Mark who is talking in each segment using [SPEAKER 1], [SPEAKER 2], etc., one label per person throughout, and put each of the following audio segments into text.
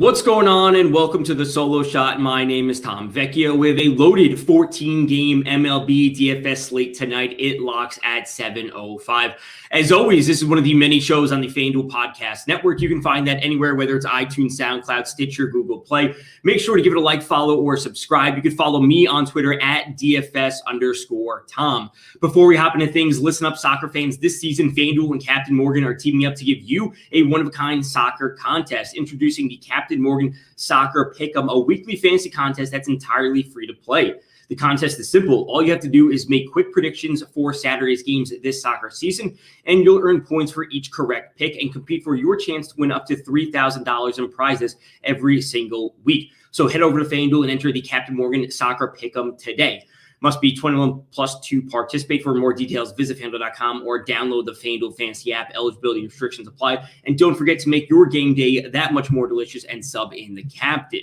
[SPEAKER 1] What's going on, and welcome to the Solo Shot. My name is Tom Vecchio with a loaded 14-game MLB DFS slate tonight. It locks at 7:05. As always, this is one of the many shows on the FanDuel Podcast Network. You can find that anywhere, whether it's iTunes, SoundCloud, Stitcher, Google Play. Make sure to give it a like, follow, or subscribe. You can follow me on Twitter at DFS_Tom. Before we hop into things, listen up, soccer fans. This season, FanDuel and Captain Morgan are teaming up to give you a one-of-a-kind soccer contest. Introducing the Captain Morgan Soccer Pick'em, a weekly fantasy contest that's entirely free to play. The contest is simple. All you have to do is make quick predictions for Saturday's games this soccer season, and you'll earn points for each correct pick and compete for your chance to win up to $3,000 in prizes every single week. So head over to FanDuel and enter the Captain Morgan Soccer Pick'em today. Must be 21 plus to participate. For more details, visit FanDuel.com or download the FanDuel Fantasy app. Eligibility restrictions apply. And don't forget to make your game day that much more delicious and sub in the captain.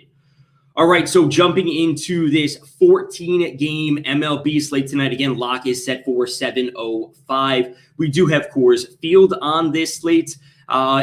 [SPEAKER 1] All right, so jumping into this 14-game MLB slate tonight. Again, lock is set for 7:05. We do have Coors Field on this slate.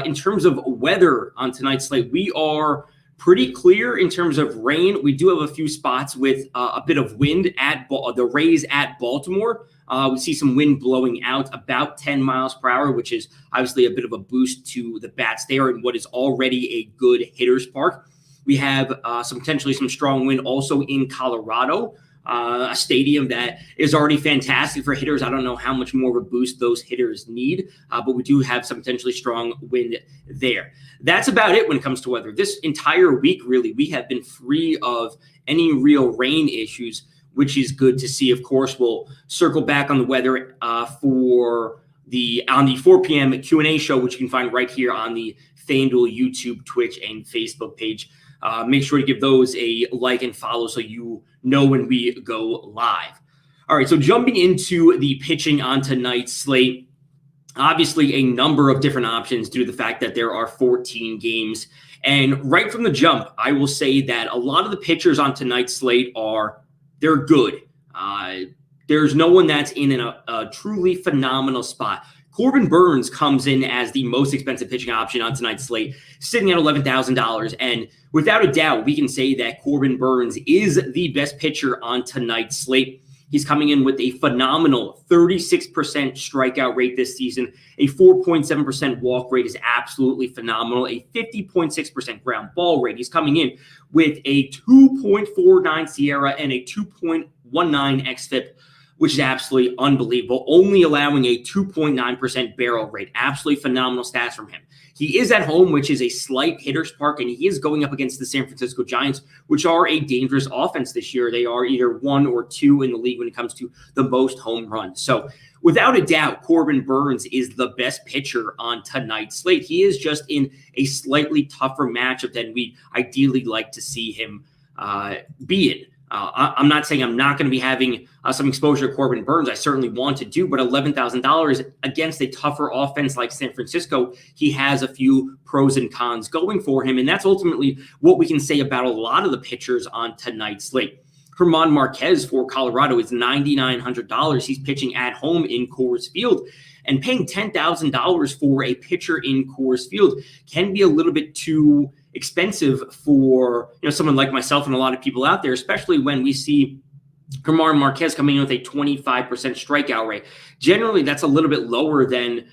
[SPEAKER 1] In terms of weather on tonight's slate, we are pretty clear in terms of rain. We do have a few spots with a bit of wind at the Rays at Baltimore. We see some wind blowing out about 10 miles per hour, which is obviously a bit of a boost to the bats there in what is already a good hitter's park. We have potentially some strong wind also in Colorado, a stadium that is already fantastic for hitters. I don't know how much more of a boost those hitters need, but we do have some potentially strong wind there. That's about it when it comes to weather. This entire week, really, we have been free of any real rain issues, which is good to see. Of course, we'll circle back on the weather on the 4 p.m. Q&A show, which you can find right here on the FanDuel YouTube, Twitch, and Facebook page. Make sure to give those a like and follow so you know when we go live. All right, so jumping into the pitching on tonight's slate, obviously a number of different options due to the fact that there are 14 games. And right from the jump, I will say that a lot of the pitchers on tonight's slate they're good. There's no one that's in a truly phenomenal spot. Corbin Burns comes in as the most expensive pitching option on tonight's slate, sitting at $11,000. And without a doubt, we can say that Corbin Burns is the best pitcher on tonight's slate. He's coming in with a phenomenal 36% strikeout rate this season. A 4.7% walk rate is absolutely phenomenal. A 50.6% ground ball rate. He's coming in with a 2.49 Sierra and a 2.19 xFIP, which is absolutely unbelievable, only allowing a 2.9% barrel rate. Absolutely phenomenal stats from him. He is at home, which is a slight hitter's park, and he is going up against the San Francisco Giants, which are a dangerous offense this year. They are either 1 or 2 in the league when it comes to the most home runs. So without a doubt, Corbin Burns is the best pitcher on tonight's slate. He is just in a slightly tougher matchup than we'd ideally like to see him be in. I'm not saying I'm not going to be having some exposure to Corbin Burns. I certainly want to do, but $11,000 against a tougher offense like San Francisco, he has a few pros and cons going for him. And that's ultimately what we can say about a lot of the pitchers on tonight's slate. German Marquez for Colorado is $9,900. He's pitching at home in Coors Field, and paying $10,000 for a pitcher in Coors Field can be a little bit too expensive for someone like myself and a lot of people out there, especially when we see German Marquez coming in with a 25% strikeout rate. Generally, that's a little bit lower than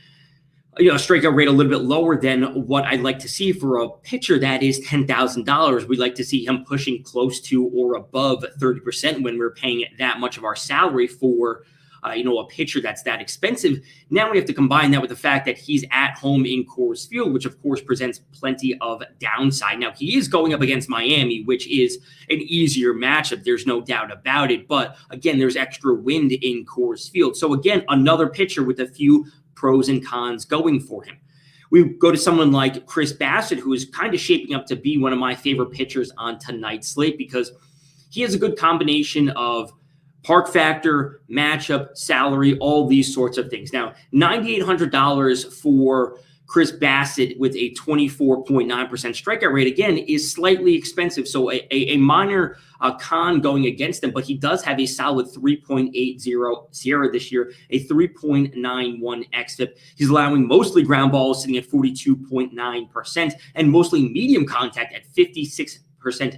[SPEAKER 1] a strikeout rate, a little bit lower than what I'd like to see for a pitcher that is $10,000. We'd like to see him pushing close to or above 30% when we're paying that much of our salary for a pitcher that's that expensive. Now we have to combine that with the fact that he's at home in Coors Field, which of course presents plenty of downside. Now he is going up against Miami, which is an easier matchup. There's no doubt about it. But again, there's extra wind in Coors Field. So again, another pitcher with a few pros and cons going for him. We go to someone like Chris Bassett, who is kind of shaping up to be one of my favorite pitchers on tonight's slate because he has a good combination of park factor, matchup, salary, all these sorts of things. Now, $9,800 for Chris Bassett with a 24.9% strikeout rate, again, is slightly expensive. So a minor con going against him, but he does have a solid 3.80 SIERA this year, a 3.91 xFIP. He's allowing mostly ground balls, sitting at 42.9%, and mostly medium contact at 56%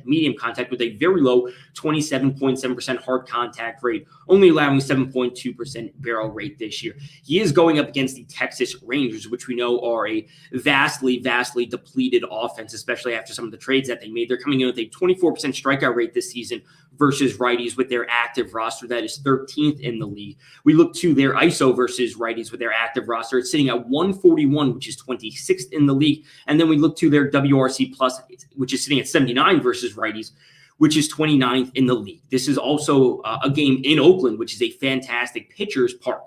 [SPEAKER 1] medium contact, with a very low 27.7% hard contact rate, only allowing 7.2% barrel rate this year. He is going up against the Texas Rangers, which we know are a vastly depleted offense, especially after some of the trades that they made. They're coming in with a 24% strikeout rate this season versus righties with their active roster. That is 13th in the league. We look to their ISO versus righties with their active roster. It's sitting at 141, which is 26th in the league. And then we look to their WRC plus, which is sitting at 79 versus righties, which is 29th in the league. This is also a game in Oakland, which is a fantastic pitcher's park.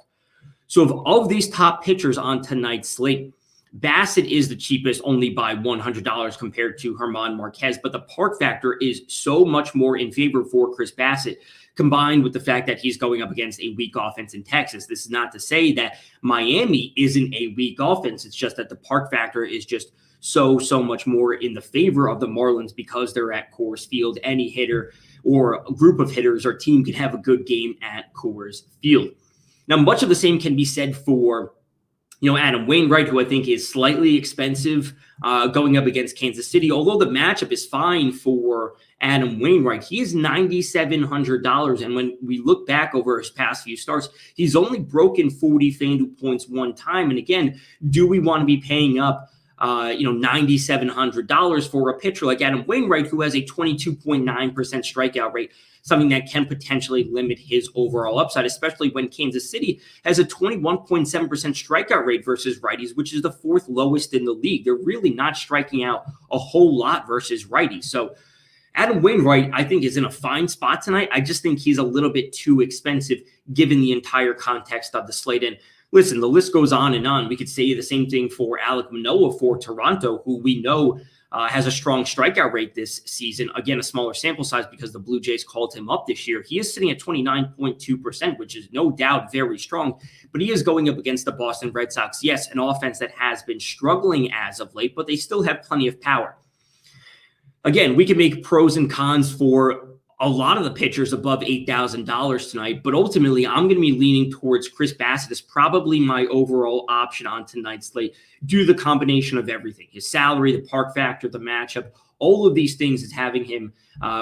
[SPEAKER 1] So of these top pitchers on tonight's slate, Bassett is the cheapest, only by $100 compared to German Marquez, but the park factor is so much more in favor for Chris Bassett, combined with the fact that he's going up against a weak offense in Texas. This is not to say that Miami isn't a weak offense. It's just that the park factor is just so much more in the favor of the Marlins because they're at Coors Field. Any hitter or a group of hitters or team can have a good game at Coors Field. Now, much of the same can be said for Adam Wainwright, who I think is slightly expensive going up against Kansas City. Although the matchup is fine for Adam Wainwright, he is $9,700. And when we look back over his past few starts, he's only broken 40 FanDuel points one time. And again, do we want to be paying up $9,700 for a pitcher like Adam Wainwright, who has a 22.9% strikeout rate, something that can potentially limit his overall upside, especially when Kansas City has a 21.7% strikeout rate versus righties, which is the fourth lowest in the league. They're really not striking out a whole lot versus righties. So Adam Wainwright, I think, is in a fine spot tonight. I just think he's a little bit too expensive given the entire context of the slate. And listen, the list goes on and on. We could say the same thing for Alek Manoah for Toronto, who we know has a strong strikeout rate this season. Again, a smaller sample size because the Blue Jays called him up this year. He is sitting at 29.2%, which is no doubt very strong, but he is going up against the Boston Red Sox. Yes, an offense that has been struggling as of late, but they still have plenty of power. Again, we can make pros and cons for a lot of the pitchers above $8,000 tonight, but ultimately I'm going to be leaning towards Chris Bassett as probably my overall option on tonight's slate due to the combination of everything: his salary, the park factor, the matchup. All of these things is having him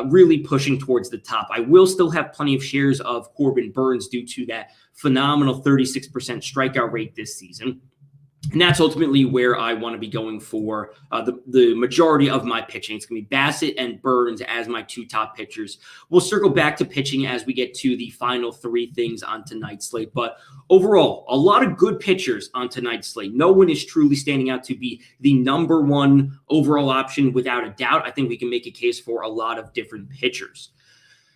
[SPEAKER 1] really pushing towards the top. I will still have plenty of shares of Corbin Burns due to that phenomenal 36% strikeout rate this season. And that's ultimately where I want to be going for the majority of my pitching. It's going to be Bassett and Burns as my two top pitchers. We'll circle back to pitching as we get to the final three things on tonight's slate. But overall, a lot of good pitchers on tonight's slate. No one is truly standing out to be the number one overall option without a doubt. I think we can make a case for a lot of different pitchers.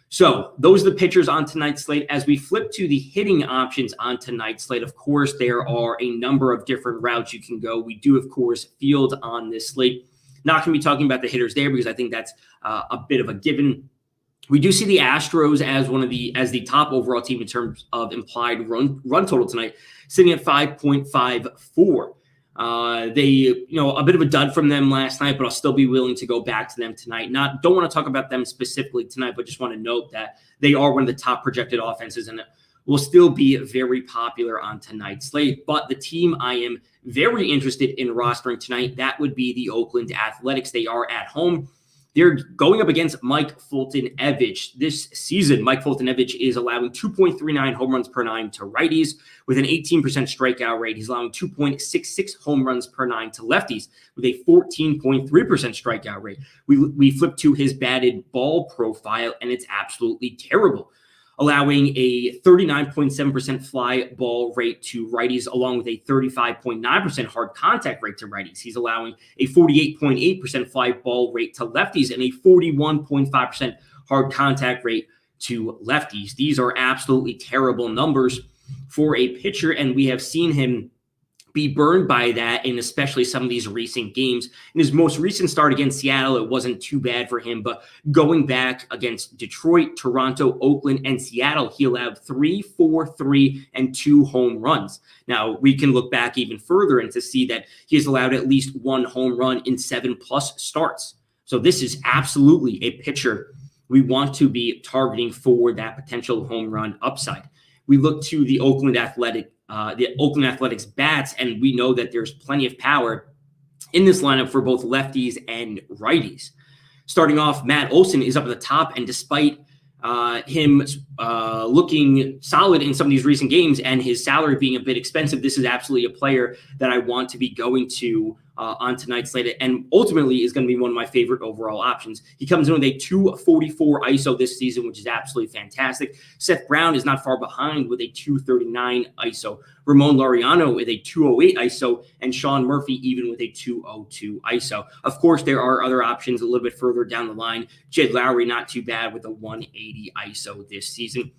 [SPEAKER 1] So those are the pitchers on tonight's slate. As we flip to the hitting options on tonight's slate, of course, there are a number of different routes you can go. We do, of course, field on this slate. Not going to be talking about the hitters there because I think that's a bit of a given. We do see the Astros as the top overall team in terms of implied run total tonight, sitting at 5.54. They, a bit of a dud from them last night, but I'll still be willing to go back to them tonight. Don't want to talk about them specifically tonight, but just want to note that they are one of the top projected offenses and will still be very popular on tonight's slate. But the team I am very interested in rostering tonight, that would be the Oakland Athletics. They are at home. They're going up against Mike Foltenevich this season. Mike Foltenevich is allowing 2.39 home runs per nine to righties with an 18% strikeout rate. He's allowing 2.66 home runs per nine to lefties with a 14.3% strikeout rate. We flip to his batted ball profile, and it's absolutely terrible, allowing a 39.7% fly ball rate to righties, along with a 35.9% hard contact rate to righties. He's allowing a 48.8% fly ball rate to lefties and a 41.5% hard contact rate to lefties. These are absolutely terrible numbers for a pitcher, and we have seen him be burned by that in especially some of these recent games. In his most recent start against Seattle, it wasn't too bad for him, but going back against Detroit, Toronto, Oakland, and Seattle, he allowed 3, 4, 3, and 2 home runs. Now, we can look back even further and to see that he has allowed at least 1 home run in 7+ starts. So this is absolutely a pitcher we want to be targeting for that potential home run upside. We look to the Oakland Athletics bats, and we know that there's plenty of power in this lineup for both lefties and righties. Starting off, Matt Olson is up at the top, and despite him looking solid in some of these recent games and his salary being a bit expensive, this is absolutely a player that I want to be going to on tonight's slate, and ultimately is going to be one of my favorite overall options. He comes in with a 244 ISO this season, which is absolutely fantastic. Seth Brown is not far behind with a 239 ISO. Ramon Laureano with a 208 ISO, and Sean Murphy even with a 202 ISO. Of course, there are other options a little bit further down the line. Jed Lowry, not too bad with a 180 ISO this season.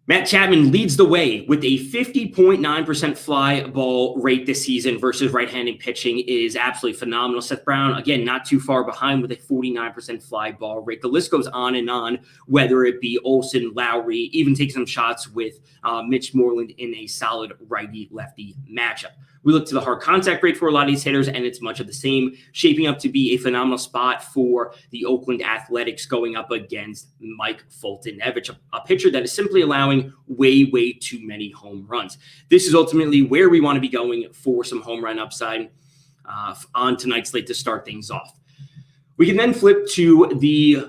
[SPEAKER 1] Matt Chapman leads the way with a 50.9% fly ball rate this season versus right-handed pitching is absolutely phenomenal. Seth Brown, again, not too far behind with a 49% fly ball rate. The list goes on, whether it be Olson, Lowry, even take some shots with Mitch Moreland in a solid righty-lefty matchup. We look to the hard contact rate for a lot of these hitters, and it's much of the same, shaping up to be a phenomenal spot for the Oakland Athletics going up against Mike Foltenevich, a pitcher that is simply allowing way too many home runs. This is ultimately where we want to be going for some home run upside on tonight's slate to start things off. We can then flip to the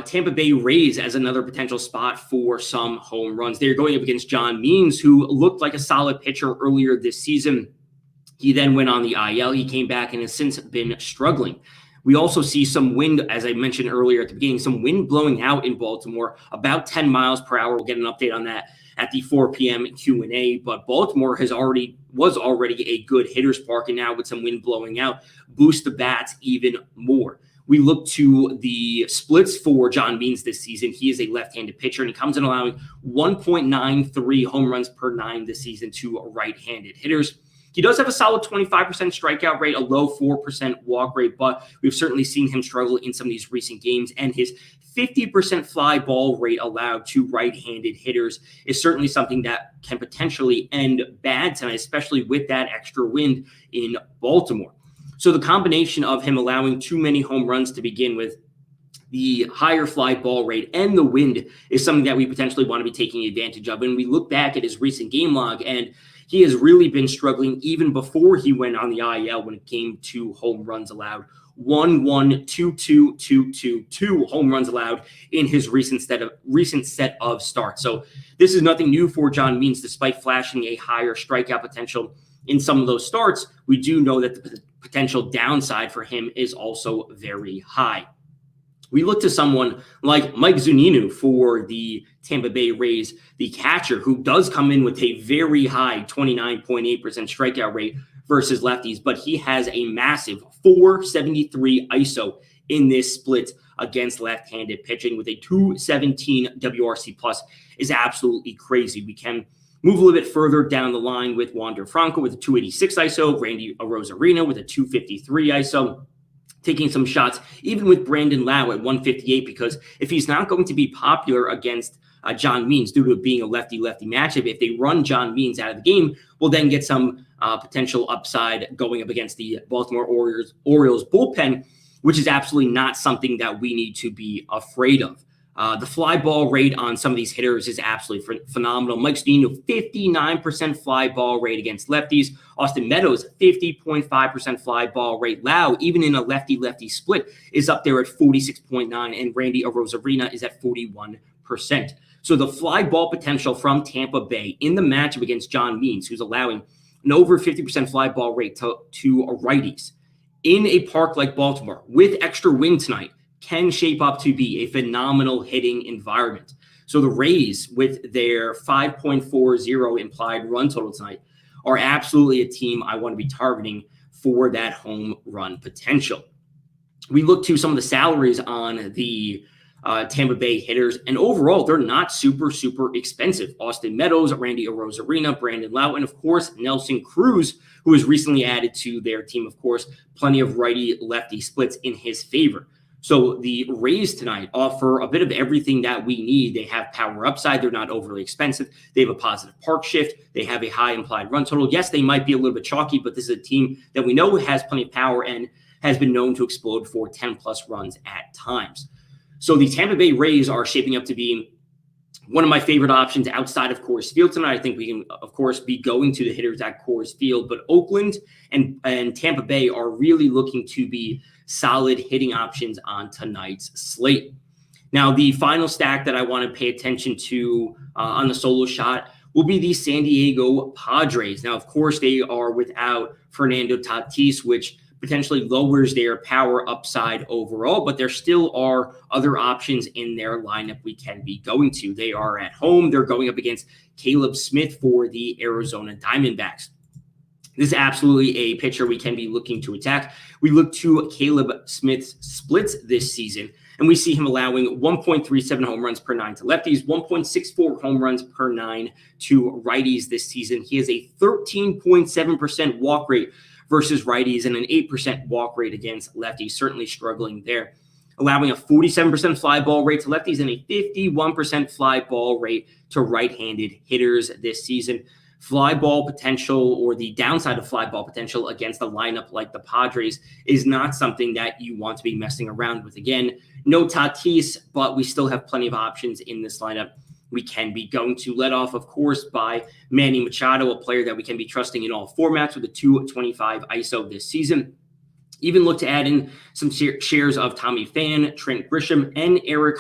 [SPEAKER 1] Tampa Bay Rays as another potential spot for some home runs. They're going up against John Means, who looked like a solid pitcher earlier this season. He then went on the IL. He came back and has since been struggling. We also see some wind, as I mentioned earlier at the beginning, some wind blowing out in Baltimore, about 10 miles per hour. We'll get an update on that at the 4 p.m. Q&A. But Baltimore was already a good hitter's park, and now with some wind blowing out, boost the bats even more. We look to the splits for John Means this season. He is a left-handed pitcher, and he comes in allowing 1.93 home runs per 9 this season to right-handed hitters. He does have a solid 25% strikeout rate, a low 4% walk rate, but we've certainly seen him struggle in some of these recent games, and his 50% fly ball rate allowed to right-handed hitters is certainly something that can potentially end bad tonight, especially with that extra wind in Baltimore. So the combination of him allowing too many home runs to begin with, the higher fly ball rate, and the wind is something that we potentially want to be taking advantage of. And we look back at his recent game log, and he has really been struggling even before he went on the IL when it came to home runs allowed. 1-1, 2-2, 2-2 home runs allowed in his recent set of starts. So this is nothing new for John Means. Despite flashing a higher strikeout potential in some of those starts, we do know that the potential downside for him is also very high. We look to someone like Mike Zunino for the Tampa Bay Rays, the catcher, who does come in with a very high 29.8% strikeout rate versus lefties, but he has a massive 473 ISO in this split against left-handed pitching with a 217 WRC plus is absolutely crazy. We can move a little bit further down the line with Wander Franco with a 286 ISO, Randy Arozarena with a 253 ISO. Taking some shots, even with Brandon Lau at 158, because if he's not going to be popular against John Means due to it being a lefty-lefty matchup, if they run John Means out of the game, we'll then get some potential upside going up against the Baltimore Orioles bullpen, which is absolutely not something that we need to be afraid of. The fly ball rate on some of these hitters is absolutely phenomenal. Mike Zunino, 59% fly ball rate against lefties. Austin Meadows, 50.5% fly ball rate. Lau, even in a lefty-lefty split, is up there at 46.9%, and Randy Arozarena is at 41%. So the fly ball potential from Tampa Bay in the matchup against John Means, who's allowing an over 50% fly ball rate to righties in a park like Baltimore with extra wind tonight, can shape up to be a phenomenal hitting environment. So the Rays, with their 5.40 implied run total tonight, are absolutely a team I want to be targeting for that home run potential. We look to some of the salaries on the Tampa Bay Hitters. And overall, they're not super, super expensive. Austin Meadows, Randy Arozarena, Brandon Lau, and of course, Nelson Cruz, who was recently added to their team. Of course, plenty of righty-lefty splits in his favor. So the Rays tonight offer a bit of everything that we need. They have power upside. They're not overly expensive. They have a positive park shift. They have a high implied run total. Yes, they might be a little bit chalky, but this is a team that we know has plenty of power and has been known to explode for 10-plus runs at times. So the Tampa Bay Rays are shaping up to be one of my favorite options outside of Coors Field tonight. I think we can, of course, be going to the Hitters at Coors Field, but Oakland and Tampa Bay are really looking to be solid hitting options on tonight's slate. Now, the final stack that I want to pay attention to on the solo shot will be the San Diego Padres. Now, of course, they are without Fernando Tatis, which potentially lowers their power upside overall, but there still are other options in their lineup we can be going to. They are at home. They're going up against Caleb Smith for the Arizona Diamondbacks. This is absolutely a pitcher we can be looking to attack. We look to Caleb Smith's splits this season, and we see him allowing 1.37 home runs per 9 to lefties, 1.64 home runs per 9 to righties this season. He has a 13.7% walk rate versus righties and an 8% walk rate against lefties, certainly struggling there. Allowing a 47% fly ball rate to lefties and a 51% fly ball rate to right-handed hitters this season. Fly ball potential, or the downside of fly ball potential against a lineup like the Padres, is not something that you want to be messing around with. Again, no Tatis, but we still have plenty of options in this lineup we can be going to. Led off, of course, by Manny Machado, a player that we can be trusting in all formats with a 225 ISO this season. Even look to add in some shares of Tommy Pham, Trent Grisham, and Eric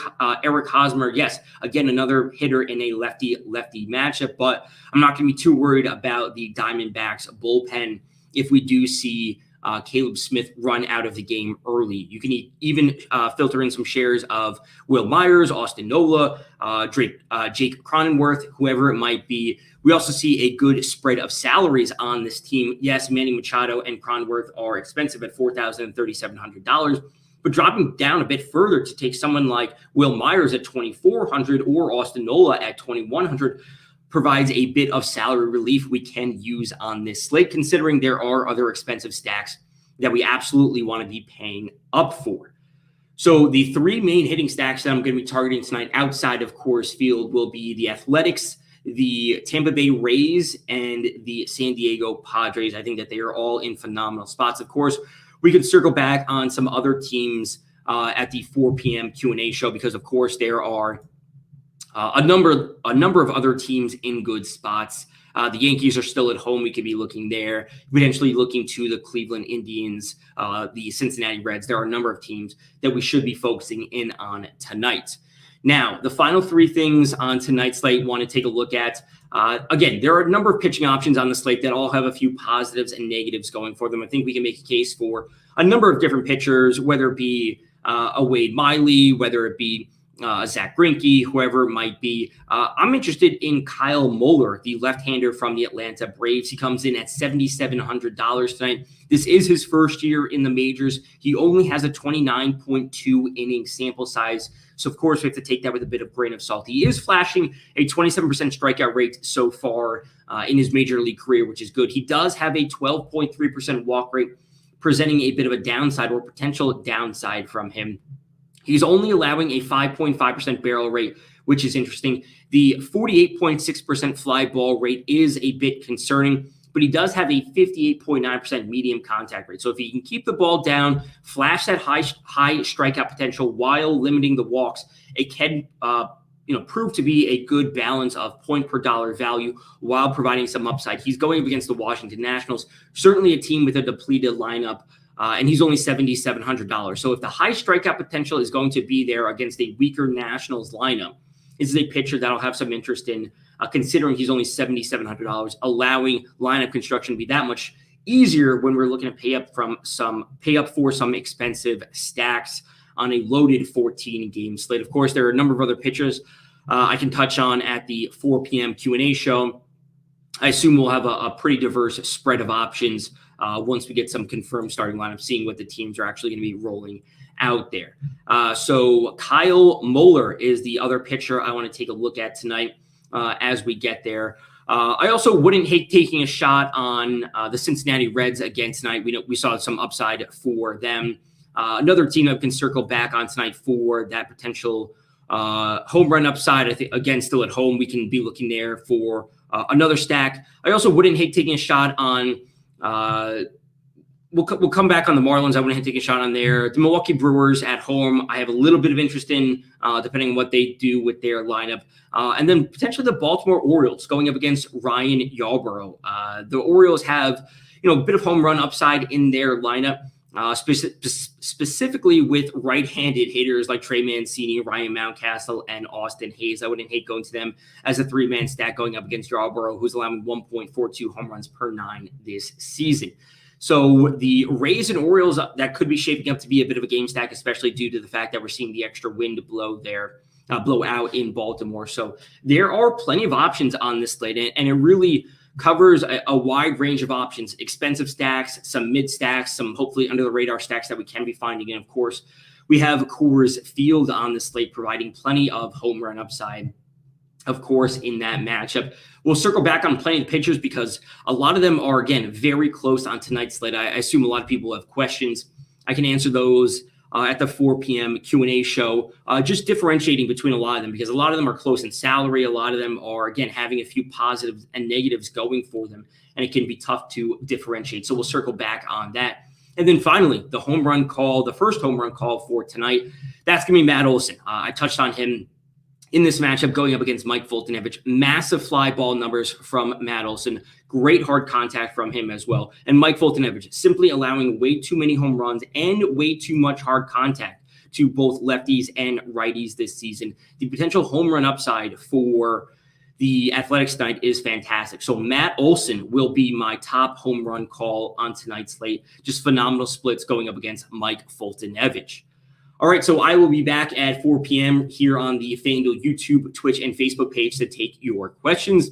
[SPEAKER 1] Hosmer. Yes, again, another hitter in a lefty-lefty matchup, but I'm not going to be too worried about the Diamondbacks bullpen if we do see Caleb Smith run out of the game early. You can even filter in some shares of Will Myers, Austin Nola, Jake Cronenworth, whoever it might be. We also see a good spread of salaries on this team. Yes, Manny Machado and Cronenworth are expensive at $4,000 and $3,700, but dropping down a bit further to take someone like Will Myers at $2,400 or Austin Nola at $2,100 provides a bit of salary relief we can use on this slate, considering there are other expensive stacks that we absolutely want to be paying up for. So the three main hitting stacks that I'm going to be targeting tonight outside of Coors Field will be the Athletics, the Tampa Bay Rays, and the San Diego Padres. I think that they are all in phenomenal spots. Of course, we could circle back on some other teams at the 4 p.m. Q&A show because, of course, there are a number of other teams in good spots. The Yankees are still at home. We could be looking there, potentially looking to the Cleveland Indians, the Cincinnati Reds. There are a number of teams that we should be focusing in on tonight. Now, the final three things on tonight's slate want to take a look at. Again, there are a number of pitching options on the slate that all have a few positives and negatives going for them. I think we can make a case for a number of different pitchers, whether it be a Wade Miley, whether it be Zach Greinke, whoever it might be. I'm interested in Kyle Moeller, the left-hander from the Atlanta Braves. He comes in at $7,700 tonight. This is his first year in the majors. He only has a 29.2 inning sample size. So, of course, we have to take that with a bit of grain of salt. He is flashing a 27% strikeout rate so far in his major league career, which is good. He does have a 12.3% walk rate, presenting a bit of a downside or potential downside from him. He's only allowing a 5.5% barrel rate, which is interesting. The 48.6% fly ball rate is a bit concerning, but he does have a 58.9% medium contact rate. So if he can keep the ball down, flash that high strikeout potential while limiting the walks, it can prove to be a good balance of point per dollar value while providing some upside. He's going up against the Washington Nationals, certainly a team with a depleted lineup. And he's only $7,700. So if the high strikeout potential is going to be there against a weaker Nationals lineup, this is a pitcher that I'll have some interest in, considering he's only $7,700, allowing lineup construction to be that much easier when we're looking to pay up for some expensive stacks on a loaded 14-game slate. Of course, there are a number of other pitchers I can touch on at the 4 p.m. Q&A show. I assume we'll have a pretty diverse spread of options once we get some confirmed starting lineup, seeing what the teams are actually going to be rolling out there. So Kyle Moeller is the other pitcher I want to take a look at tonight as we get there. I also wouldn't hate taking a shot on the Cincinnati Reds again tonight. We saw some upside for them. Another team that can circle back on tonight for that potential home run upside. I think, again, still at home, we can be looking there for another stack. I also wouldn't hate taking a shot on we'll come back on the Marlins. I wouldn't hate taking a shot on there. The Milwaukee Brewers at home, I have a little bit of interest in, depending on what they do with their lineup. And then potentially the Baltimore Orioles going up against Ryan Yarbrough. The Orioles have, a bit of home run upside in their lineup. Specifically with right-handed hitters like Trey Mancini, Ryan Mountcastle, and Austin Hayes. I wouldn't hate going to them as a three-man stack going up against Yarbrough, who's allowing 1.42 home runs per 9 this season. So the Rays and Orioles, that could be shaping up to be a bit of a game stack, especially due to the fact that we're seeing the extra wind blow out in Baltimore. So there are plenty of options on this slate, and it really covers a wide range of options, expensive stacks, some mid stacks, some hopefully under the radar stacks that we can be finding. And of course, we have Coors Field on the slate, providing plenty of home run upside, of course, in that matchup. We'll circle back on plenty of pitchers because a lot of them are, again, very close on tonight's slate. I assume a lot of people have questions. I can answer those at the 4 p.m. Q&A show, just differentiating between a lot of them because a lot of them are close in salary. A lot of them are, again, having a few positives and negatives going for them, and it can be tough to differentiate. So we'll circle back on that. And then finally, the first home run call for tonight, that's going to be Matt Olson. I touched on him in this matchup going up against Mike Foltenevich. Massive fly ball numbers from Matt Olson. Great hard contact from him as well. And Mike Foltenevich simply allowing way too many home runs and way too much hard contact to both lefties and righties this season. The potential home run upside for the Athletics tonight is fantastic. So Matt Olson will be my top home run call on tonight's slate. Just phenomenal splits going up against Mike Foltenevich. All right, so I will be back at 4 p.m. here on the FanDuel YouTube, Twitch, and Facebook page to take your questions.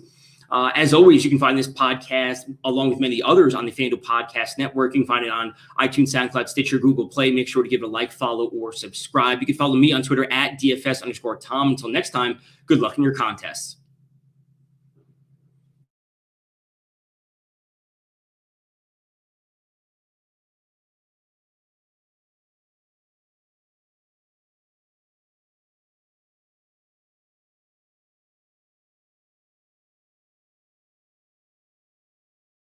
[SPEAKER 1] As always, you can find this podcast along with many others on the FanDuel Podcast Network. You can find it on iTunes, SoundCloud, Stitcher, Google Play. Make sure to give it a like, follow, or subscribe. You can follow me on Twitter at DFS_Tom. Until next time, good luck in your contests.